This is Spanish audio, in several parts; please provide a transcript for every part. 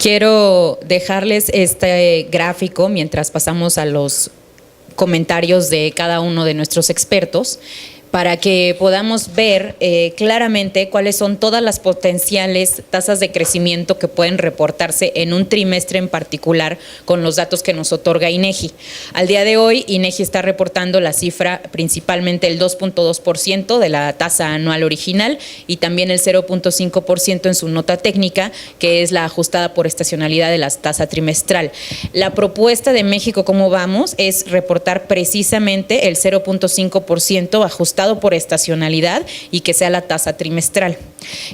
Quiero dejarles este gráfico mientras pasamos a los comentarios de cada uno de nuestros expertos, para que podamos ver claramente cuáles son todas las potenciales tasas de crecimiento que pueden reportarse en un trimestre en particular con los datos que nos otorga INEGI. Al día de hoy, INEGI está reportando la cifra principalmente el 2.2% de la tasa anual original y también el 0.5% en su nota técnica, que es la ajustada por estacionalidad de la tasa trimestral. La propuesta de México ¿Cómo vamos? Es reportar precisamente el 0.5% ajustado por estacionalidad y que sea la tasa trimestral.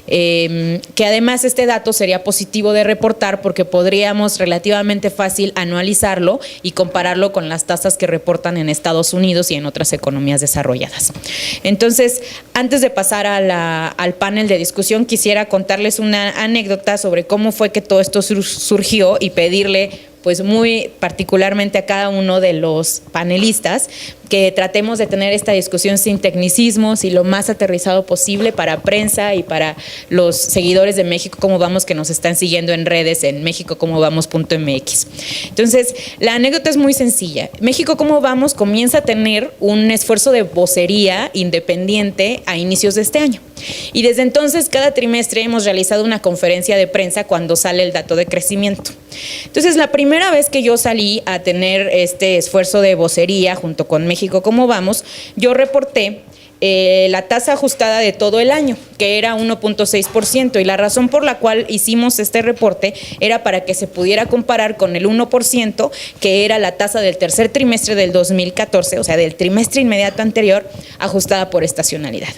Que además este dato sería positivo de reportar porque podríamos relativamente fácil anualizarlo y compararlo con las tasas que reportan en Estados Unidos y en otras economías desarrolladas. Entonces, antes de pasar al panel de discusión, quisiera contarles una anécdota sobre cómo fue que todo esto surgió y pedirle pues muy particularmente a cada uno de los panelistas que tratemos de tener esta discusión sin tecnicismos y lo más aterrizado posible para prensa y para los seguidores de México Cómo Vamos que nos están siguiendo en redes en mexicocomovamos.mx. Entonces, la anécdota es muy sencilla. México Cómo Vamos comienza a tener un esfuerzo de vocería independiente a inicios de este año. Y desde entonces, cada trimestre hemos realizado una conferencia de prensa cuando sale el dato de crecimiento. Entonces, la primera vez que yo salí a tener este esfuerzo de vocería junto con México Cómo Vamos, yo reporté la tasa ajustada de todo el año, que era 1.6%, y la razón por la cual hicimos este reporte era para que se pudiera comparar con el 1%, que era la tasa del tercer trimestre del 2014, o sea, del trimestre inmediato anterior, ajustada por estacionalidad.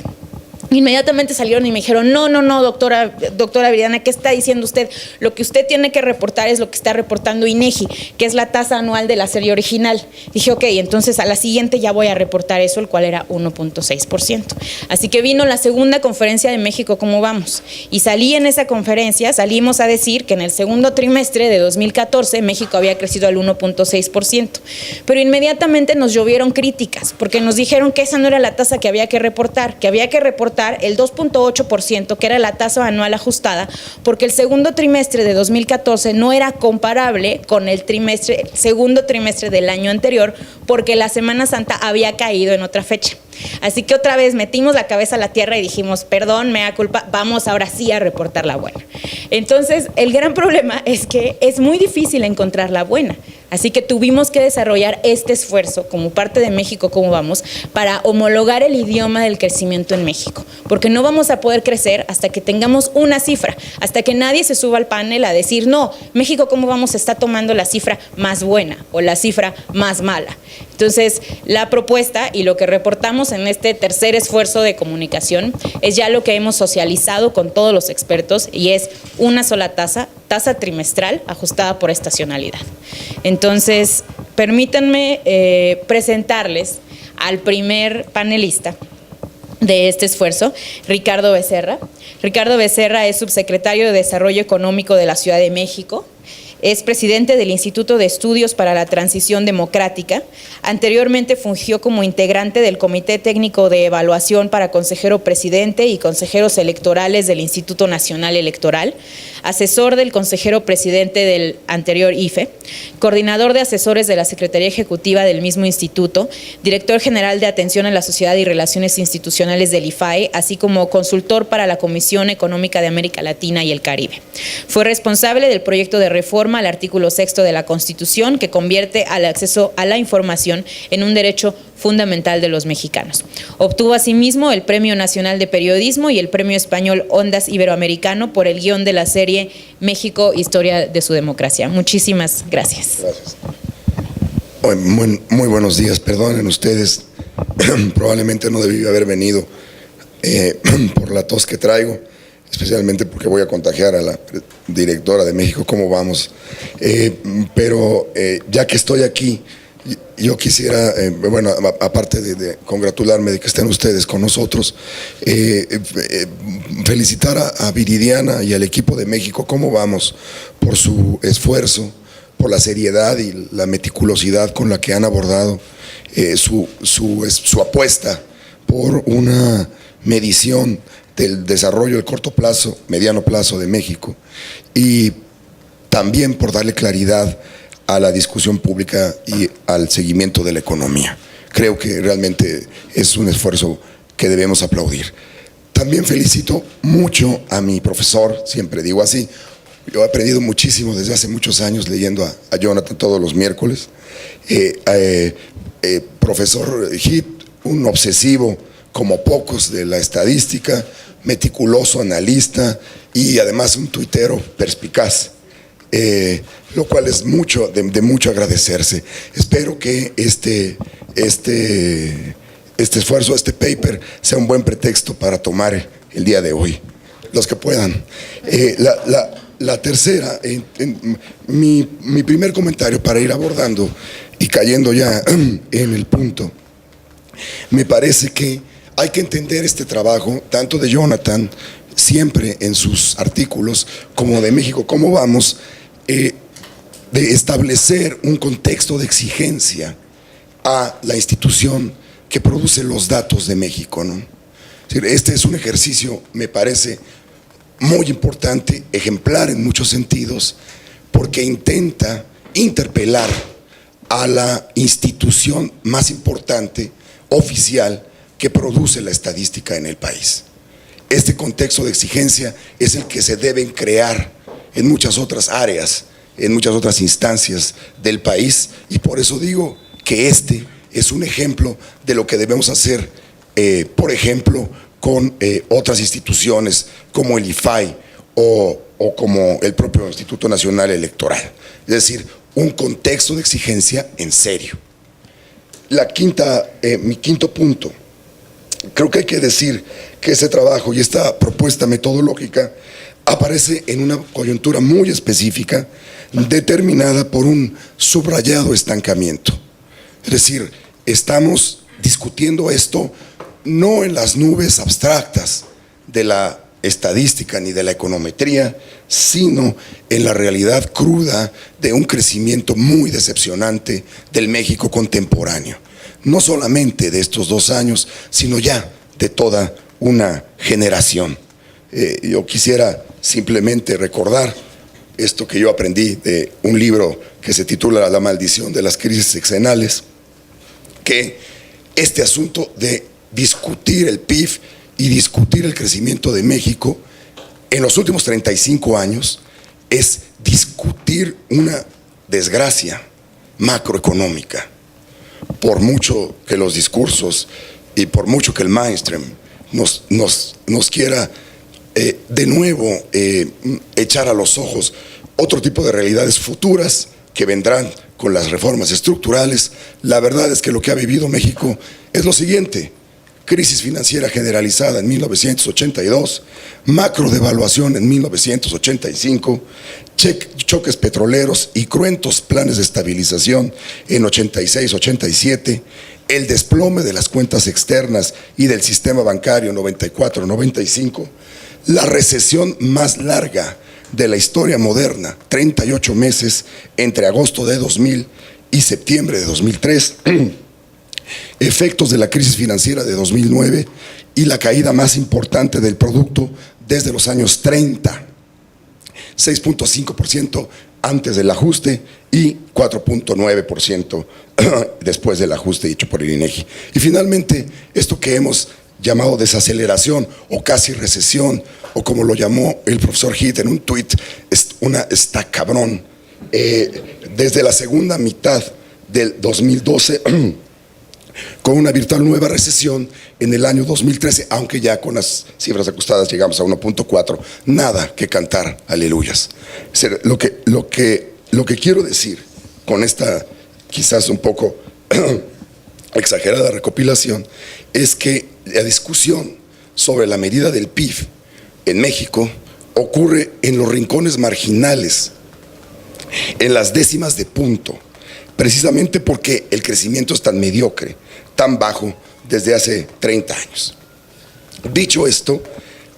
Inmediatamente salieron y me dijeron, no, doctora Viridiana, ¿qué está diciendo usted? Lo que usted tiene que reportar es lo que está reportando INEGI, que es la tasa anual de la serie original. Dije, ok, entonces a la siguiente ya voy a reportar eso, el cual era 1.6%. Así que vino la segunda conferencia de México Cómo Vamos. Y salí en esa conferencia, salimos a decir que en el segundo trimestre de 2014 México había crecido al 1.6%. Pero inmediatamente nos llovieron críticas, porque nos dijeron que esa no era la tasa que había que reportar el 2.8%, que era la tasa anual ajustada, porque el segundo trimestre de 2014 no era comparable con el segundo trimestre del año anterior, porque la Semana Santa había caído en otra fecha. Así que otra vez metimos la cabeza a la tierra y dijimos, perdón, mea culpa, vamos ahora sí a reportar la buena. Entonces, el gran problema es que es muy difícil encontrar la buena. Así que tuvimos que desarrollar este esfuerzo como parte de México Cómo Vamos para homologar el idioma del crecimiento en México, porque no vamos a poder crecer hasta que tengamos una cifra, hasta que nadie se suba al panel a decir, no, México Cómo Vamos está tomando la cifra más buena o la cifra más mala. Entonces, la propuesta y lo que reportamos en este tercer esfuerzo de comunicación es ya lo que hemos socializado con todos los expertos y es una sola tasa trimestral ajustada por estacionalidad. Entonces, permítanme presentarles al primer panelista de este esfuerzo, Ricardo Becerra. Ricardo Becerra es subsecretario de Desarrollo Económico de la Ciudad de México. Es presidente del Instituto de Estudios para la Transición Democrática. Anteriormente fungió como integrante del Comité Técnico de Evaluación para consejero presidente y consejeros electorales del Instituto Nacional Electoral, asesor del consejero presidente del anterior IFE, coordinador de asesores de la Secretaría Ejecutiva del mismo instituto, director general de Atención a la Sociedad y Relaciones Institucionales del IFAE, así como consultor para la Comisión Económica de América Latina y el Caribe. Fue responsable del proyecto de reforma al artículo 6 de la Constitución que convierte al acceso a la información en un derecho fundamental de los mexicanos. Obtuvo asimismo el Premio Nacional de Periodismo y el Premio Español Ondas Iberoamericano por el guión de la serie México, Historia de su Democracia. Muchísimas gracias. Gracias. Muy buenos días, perdonen ustedes, probablemente no debí haber venido por la tos que traigo, especialmente porque voy a contagiar a la directora de México Cómo Vamos, pero ya que estoy aquí, yo quisiera, bueno, aparte de congratularme de que estén ustedes con nosotros, felicitar a Viridiana y al equipo de México Cómo Vamos por su esfuerzo, por la seriedad y la meticulosidad con la que han abordado su apuesta por una medición del desarrollo del corto plazo, mediano plazo de México y también por darle claridad a la discusión pública y al seguimiento de la economía. Creo que realmente es un esfuerzo que debemos aplaudir. También felicito mucho a mi profesor, siempre digo así. Yo he aprendido muchísimo desde hace muchos años leyendo a Jonathan todos los miércoles. Profesor Heath, un obsesivo como pocos de la estadística, meticuloso analista y además un tuitero perspicaz, lo cual es de mucho agradecerse. Espero que este esfuerzo, este paper, sea un buen pretexto para tomar el día de hoy, los que puedan. La tercera, mi primer comentario para ir abordando y cayendo ya en el punto, me parece que hay que entender este trabajo, tanto de Jonathan, siempre en sus artículos, como de México, cómo vamos, de establecer un contexto de exigencia a la institución que produce los datos de México, ¿no? Este es un ejercicio, me parece, muy importante, ejemplar en muchos sentidos, porque intenta interpelar a la institución más importante, oficial, que produce la estadística en el país. Este contexto de exigencia es el que se deben crear en muchas otras áreas, en muchas otras instancias del país, y por eso digo que este es un ejemplo de lo que debemos hacer, por ejemplo, con otras instituciones como el IFAI o como el propio Instituto Nacional Electoral. Es decir, un contexto de exigencia en serio. Mi quinto punto, creo que hay que decir que ese trabajo y esta propuesta metodológica aparece en una coyuntura muy específica, determinada por un subrayado estancamiento. Es decir, estamos discutiendo esto no en las nubes abstractas de la estadística ni de la econometría, sino en la realidad cruda de un crecimiento muy decepcionante del México contemporáneo. No solamente de estos 2 años, sino ya de toda una generación. Yo quisiera simplemente recordar esto que yo aprendí de un libro que se titula La maldición de las crisis sexenales, que este asunto de discutir el PIB y discutir el crecimiento de México en los últimos 35 años es discutir una desgracia macroeconómica. Por mucho que los discursos y por mucho que el mainstream nos quiera de nuevo echar a los ojos otro tipo de realidades futuras que vendrán con las reformas estructurales, la verdad es que lo que ha vivido México es lo siguiente: crisis financiera generalizada en 1982, macro devaluación en 1985, choques petroleros y cruentos planes de estabilización en 86-87, el desplome de las cuentas externas y del sistema bancario 94-95, la recesión más larga de la historia moderna, 38 meses entre agosto de 2000 y septiembre de 2003, efectos de la crisis financiera de 2009 y la caída más importante del producto desde los años 30, 6.5% antes del ajuste y 4.9% después del ajuste hecho por el INEGI. Y finalmente, esto que hemos llamado desaceleración o casi recesión, o como lo llamó el profesor Heath en un tuit, está cabrón. Desde la segunda mitad del 2012, con una virtual nueva recesión en el año 2013, aunque ya con las cifras ajustadas llegamos a 1.4, nada que cantar aleluyas. Lo que quiero decir con esta quizás un poco exagerada recopilación es que la discusión sobre la medida del PIB en México ocurre en los rincones marginales, en las décimas de punto, precisamente porque el crecimiento es tan mediocre, tan bajo desde hace 30 años. Dicho esto,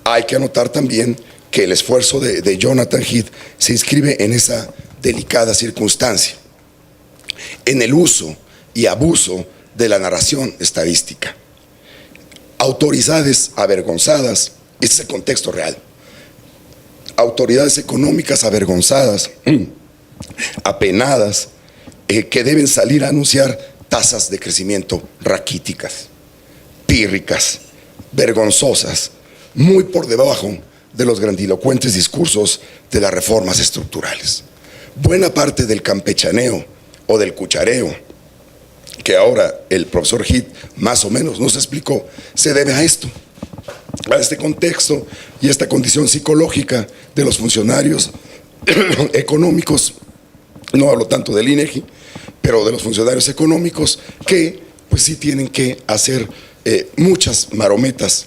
hay que anotar también que el esfuerzo de Jonathan Heath se inscribe en esa delicada circunstancia, en el uso y abuso de la narración estadística. Autoridades avergonzadas, ese es el contexto real. autoridades económicas avergonzadas, apenadas, que deben salir a anunciar tasas de crecimiento raquíticas, pírricas, vergonzosas, muy por debajo de los grandilocuentes discursos de las reformas estructurales. Buena parte del campechaneo o del cuchareo que ahora el profesor Heath más o menos nos explicó, se debe a esto, a este contexto y esta condición psicológica de los funcionarios económicos. No hablo tanto del INEGI, pero de los funcionarios económicos que pues sí tienen que hacer muchas marometas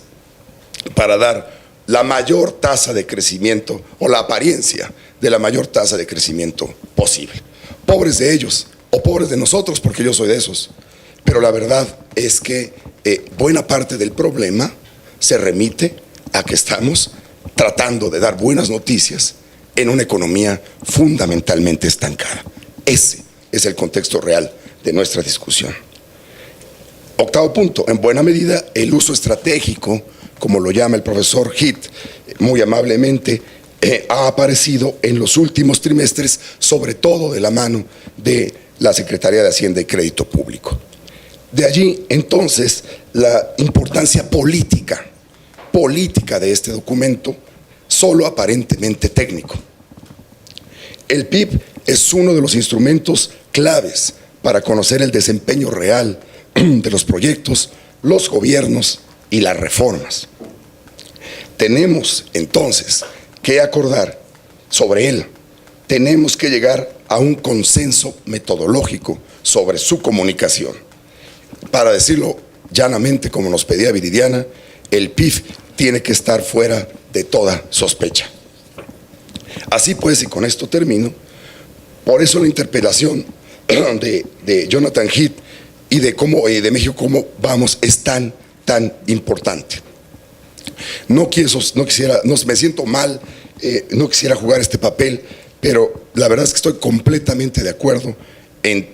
para dar la mayor tasa de crecimiento o la apariencia de la mayor tasa de crecimiento posible. Pobres de ellos o pobres de nosotros, porque yo soy de esos. Pero la verdad es que buena parte del problema se remite a que estamos tratando de dar buenas noticias en una economía fundamentalmente estancada. Ese es el contexto real de nuestra discusión. Octavo punto, en buena medida el uso estratégico, como lo llama el profesor Heath muy amablemente, ha aparecido en los últimos trimestres, sobre todo de la mano de la Secretaría de Hacienda y Crédito Público. De allí, entonces, la importancia política de este documento, solo aparentemente técnico. El PIB es uno de los instrumentos claves para conocer el desempeño real de los proyectos, los gobiernos y las reformas. Tenemos, entonces, que acordar sobre él. Tenemos que llegar a un consenso metodológico sobre su comunicación. Para decirlo llanamente, como nos pedía Viridiana, el PIB tiene que estar fuera de toda sospecha. Así pues, y con esto termino, por eso la interpelación de Jonathan Heath y de México cómo vamos es tan importante. Me siento mal, no quisiera jugar este papel, pero la verdad es que estoy completamente de acuerdo en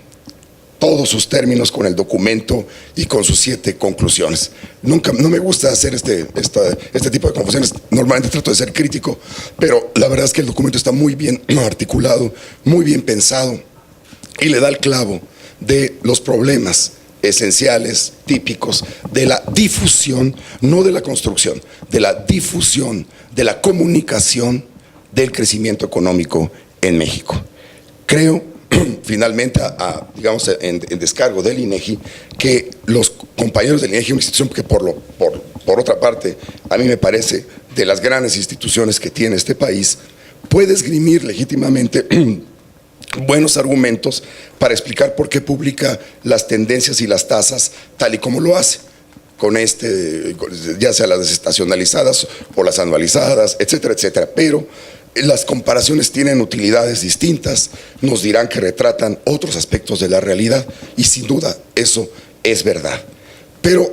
todos sus términos con el documento y con sus 7 conclusiones. No me gusta hacer este tipo de confusiones, normalmente trato de ser crítico, pero la verdad es que el documento está muy bien articulado, muy bien pensado y le da el clavo de los problemas esenciales, típicos de la difusión, no de la construcción, de la difusión, de la comunicación del crecimiento económico en México. Creo, finalmente, digamos, en descargo del INEGI, que los compañeros del INEGI, una institución que por otra parte, a mí me parece de las grandes instituciones que tiene este país, puede esgrimir legítimamente buenos argumentos para explicar por qué publica las tendencias y las tasas tal y como lo hace, con ya sea las desestacionalizadas o las anualizadas, etcétera, etcétera. Pero las comparaciones tienen utilidades distintas, nos dirán que retratan otros aspectos de la realidad y sin duda eso es verdad. Pero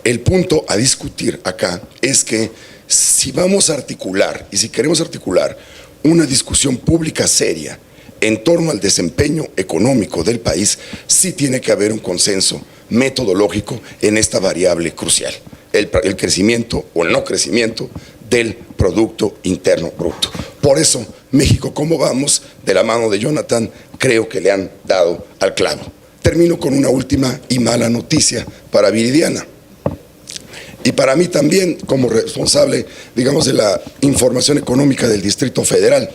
el punto a discutir acá es que si vamos a articular y si queremos articular una discusión pública seria en torno al desempeño económico del país, sí tiene que haber un consenso metodológico en esta variable crucial, el crecimiento o el no crecimiento del Producto Interno Bruto. Por eso, México, ¿cómo vamos? De la mano de Jonathan, creo que le han dado al clavo. Termino con una última y mala noticia para Viridiana. Y para mí también, como responsable, digamos, de la información económica del Distrito Federal.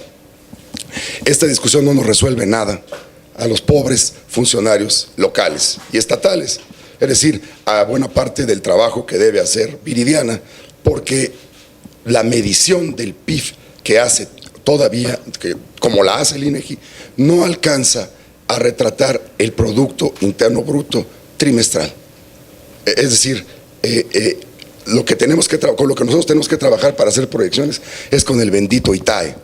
Esta discusión no nos resuelve nada a los pobres funcionarios locales y estatales, es decir, a buena parte del trabajo que debe hacer Viridiana, porque la medición del PIB que hace todavía, como la hace el INEGI, no alcanza a retratar el Producto Interno Bruto trimestral. Es decir, con lo que nosotros tenemos que trabajar para hacer proyecciones es con el bendito ITAE.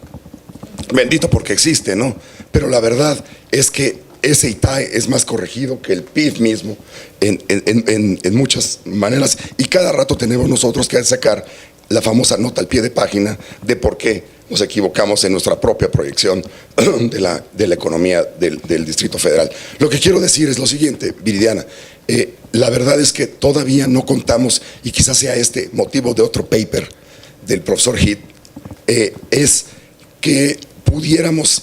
Bendito porque existe, ¿no? Pero la verdad es que ese ITAE es más corregido que el PIB mismo en muchas maneras, y cada rato tenemos nosotros que sacar la famosa nota al pie de página de por qué nos equivocamos en nuestra propia proyección de la economía del Distrito Federal. Lo que quiero decir es lo siguiente, Viridiana, la verdad es que todavía no contamos, y quizás sea este motivo de otro paper del profesor Heath, es que pudiéramos,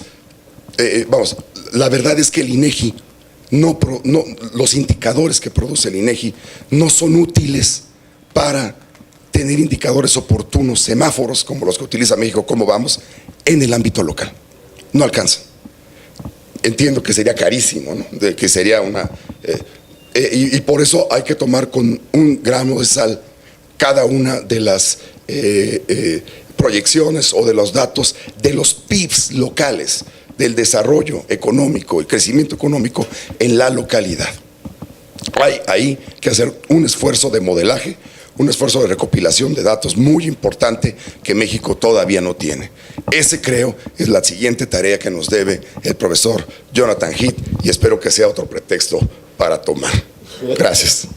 la verdad es que el INEGI, los indicadores que produce el INEGI no son útiles para tener indicadores oportunos, semáforos como los que utiliza México, cómo vamos, en el ámbito local. No alcanza. Entiendo que sería carísimo, ¿no? Que sería y por eso hay que tomar con un grano de sal cada una de las proyecciones o de los datos de los PIBs locales, del desarrollo económico y crecimiento económico en la localidad. Hay ahí que hacer un esfuerzo de modelaje, un esfuerzo de recopilación de datos muy importante que México todavía no tiene. Ese, creo, es la siguiente tarea que nos debe el profesor Jonathan Heath, y espero que sea otro pretexto para tomar. Gracias.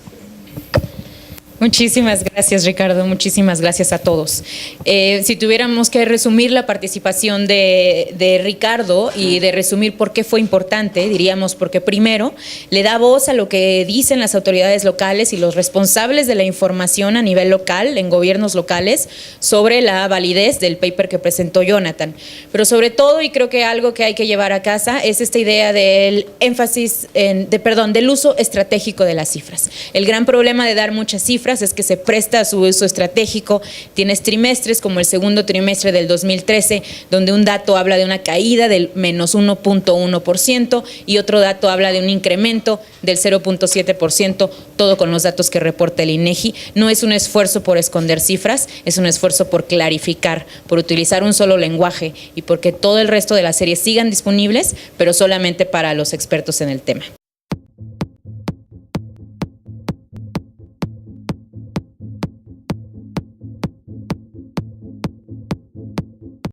Muchísimas gracias, Ricardo. Muchísimas gracias a todos. Si tuviéramos que resumir la participación de Ricardo y de resumir por qué fue importante, diríamos porque primero le da voz a lo que dicen las autoridades locales y los responsables de la información a nivel local, en gobiernos locales, sobre la validez del paper que presentó Jonathan. Pero sobre todo, y creo que algo que hay que llevar a casa, es esta idea del énfasis, del uso estratégico de las cifras. El gran problema de dar muchas cifras es que se presta a su uso estratégico. Tienes trimestres como el segundo trimestre del 2013, donde un dato habla de una caída del menos 1.1% y otro dato habla de un incremento del 0.7%, todo con los datos que reporta el INEGI. No es un esfuerzo por esconder cifras, es un esfuerzo por clarificar, por utilizar un solo lenguaje y porque todo el resto de las series sigan disponibles, pero solamente para los expertos en el tema.